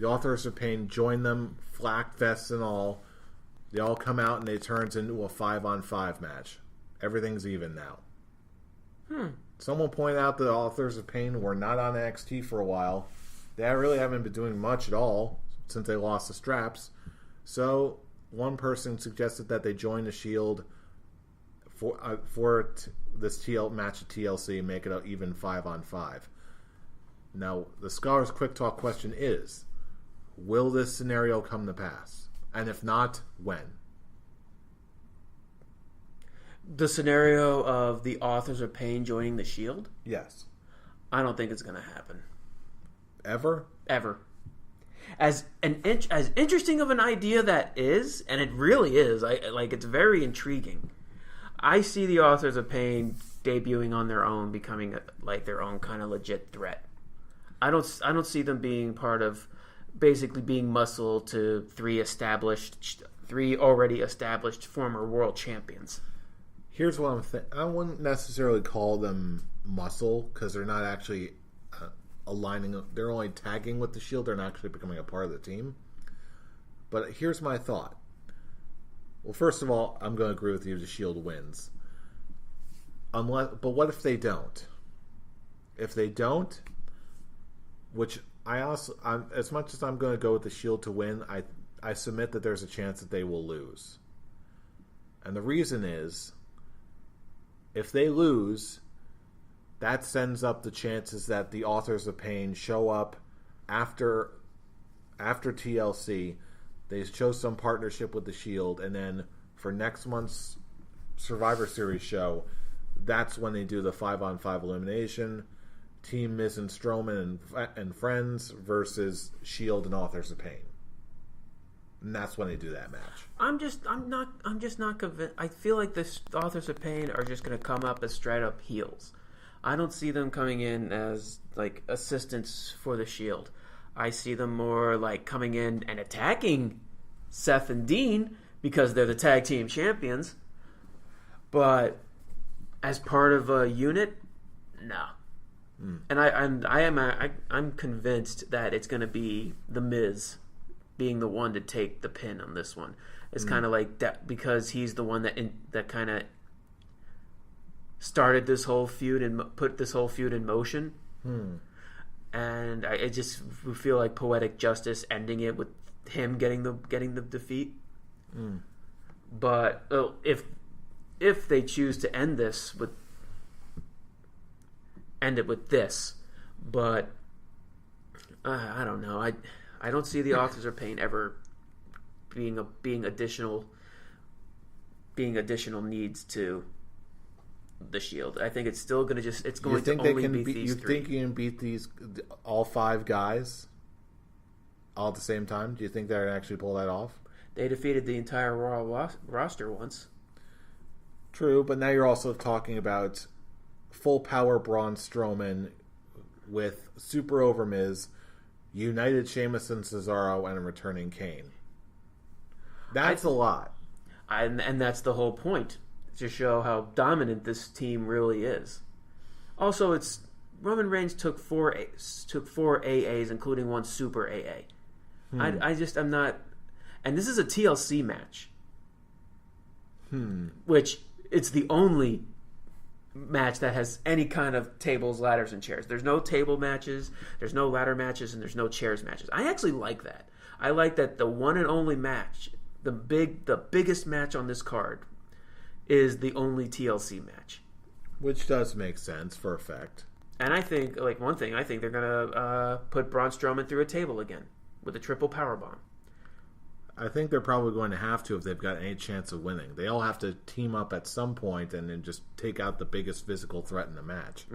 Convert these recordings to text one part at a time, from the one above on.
The Authors of Pain join them, flak vests and all. They all come out and it turns into a 5-on-5 match. Everything's even now. Someone pointed out that the Authors of Pain were not on NXT for a while. They really haven't been doing much at all since they lost the straps. So one person suggested that they join the Shield for this match at TLC and make it an even 5-on-5. Now, the Scholars Quick Talk question is, will this scenario come to pass? And if not, when? The scenario of the Authors of Pain joining the Shield? Yes. I don't think it's going to happen. Ever? Ever. As interesting of an idea that is, and it really is, it's very intriguing. I see the Authors of Pain debuting on their own, becoming their own kind of legit threat. I don't see them being part of basically being muscle to three already established former world champions. Here's what I'm thinking. I wouldn't necessarily call them muscle because they're not actually aligning. They're only tagging with the Shield. They're not actually becoming a part of the team. But here's my thought. Well, first of all, I'm going to agree with you. The Shield wins. But what if they don't? If they don't, which as much as I'm going to go with the Shield to win, I submit that there's a chance that they will lose. And the reason is, if they lose, that sends up the chances that the Authors of Pain show up after TLC. They show some partnership with the Shield, and then for next month's Survivor Series show, that's when they do the 5-on-5 elimination. Team Miz and Strowman and Friends versus Shield and Authors of Pain. And that's when they do that match. I'm just not convinced. I feel like the Authors of Pain are just going to come up as straight up heels. I don't see them coming in as assistants for the Shield. I see them more coming in and attacking Seth and Dean because they're the tag team champions. But as part of a unit, no. And I'm convinced that it's going to be the Miz being the one to take the pin on this one. It's kind of like that because he's the one that kind of started this whole feud and put this whole feud in motion. And I just feel like poetic justice ending it with him getting the defeat. But if they choose to end it with this, but I don't know. I don't see the Authors of Pain ever being additional needs to the Shield. I think it's still going to only beat these three. You think you can beat all 5 guys all at the same time? Do you think they're going to actually pull that off? They defeated the entire Raw roster once. True, but now you're also talking about full power Braun Strowman with super over Miz, united Sheamus and Cesaro, and a returning Kane. That's a lot. And that's the whole point, to show how dominant this team really is. Also, Roman Reigns took four AAs, including one super AA. I'm not... And this is a TLC match. Which, it's the only match that has any kind of tables, ladders, and chairs. There's no table matches, there's no ladder matches, and there's no chairs matches. I actually like that. I like that the one and only match, the biggest match on this card, is the only TLC match. Which does make sense for effect. And I think, they're going to put Braun Strowman through a table again with a triple powerbomb. I think they're probably going to have to if they've got any chance of winning. They all have to team up at some point and then just take out the biggest physical threat in the match.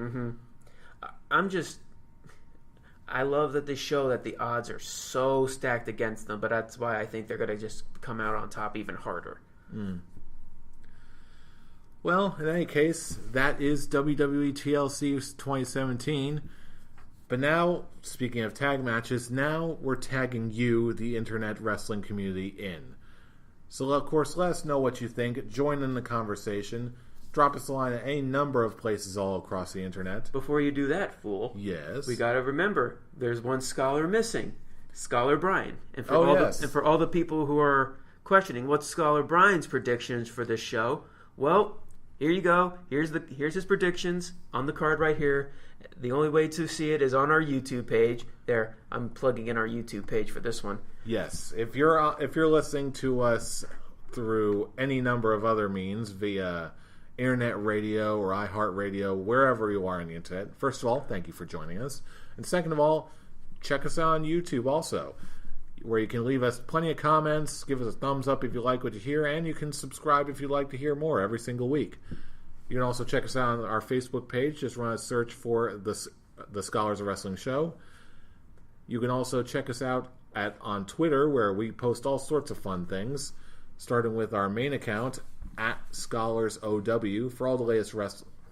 I love that they show that the odds are so stacked against them, but that's why I think they're going to just come out on top even harder. Well, in any case, that is WWE TLC 2017. But now, speaking of tag matches, now we're tagging you, the internet wrestling community, in. So, of course, let us know what you think. Join in the conversation. Drop us a line at any number of places all across the internet. Before you do that, fool. Yes. We got to remember, there's one scholar missing. Scholar Brian. And for and for all the people who are questioning what's Scholar Brian's predictions for this show, well, here you go. Here's his predictions on the card right here. The only way to see it is on our YouTube page. There, I'm plugging in our YouTube page for this one. Yes, if you're listening to us through any number of other means via internet radio or iHeartRadio, wherever you are on the internet, first of all, thank you for joining us. And second of all, check us out on YouTube also, where you can leave us plenty of comments, give us a thumbs up if you like what you hear, and you can subscribe if you'd like to hear more every single week. You can also check us out on our Facebook page. Just run a search for the Scholars of Wrestling Show. You can also check us out on Twitter, where we post all sorts of fun things, starting with our main account, at ScholarsOW, for all the latest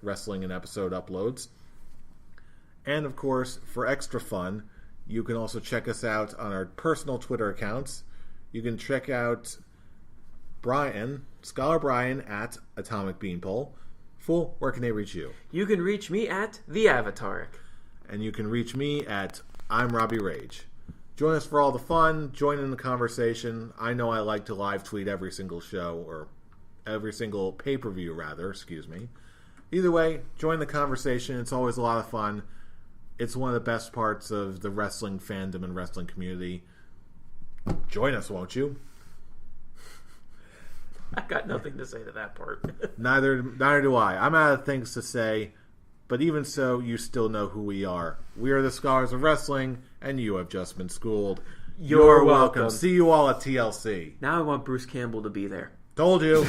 wrestling and episode uploads. And, of course, for extra fun, you can also check us out on our personal Twitter accounts. You can check out Scholar Brian, at Atomic Beanpole. Fool, where can they reach you? You can reach me at The Avataric. And you can reach me at I'm Robbie Rage. Join us for all the fun. Join in the conversation. I know I like to live tweet every single show, or every single pay-per-view, rather. Excuse me. Either way, join the conversation. It's always a lot of fun. It's one of the best parts of the wrestling fandom and wrestling community. Join us, won't you? I got nothing to say to that part. Neither do I. I'm out of things to say, but even so, you still know who we are. We are the Scholars of Wrestling, and you have just been schooled. You're welcome. See you all at TLC. Now I want Bruce Campbell to be there. Told you.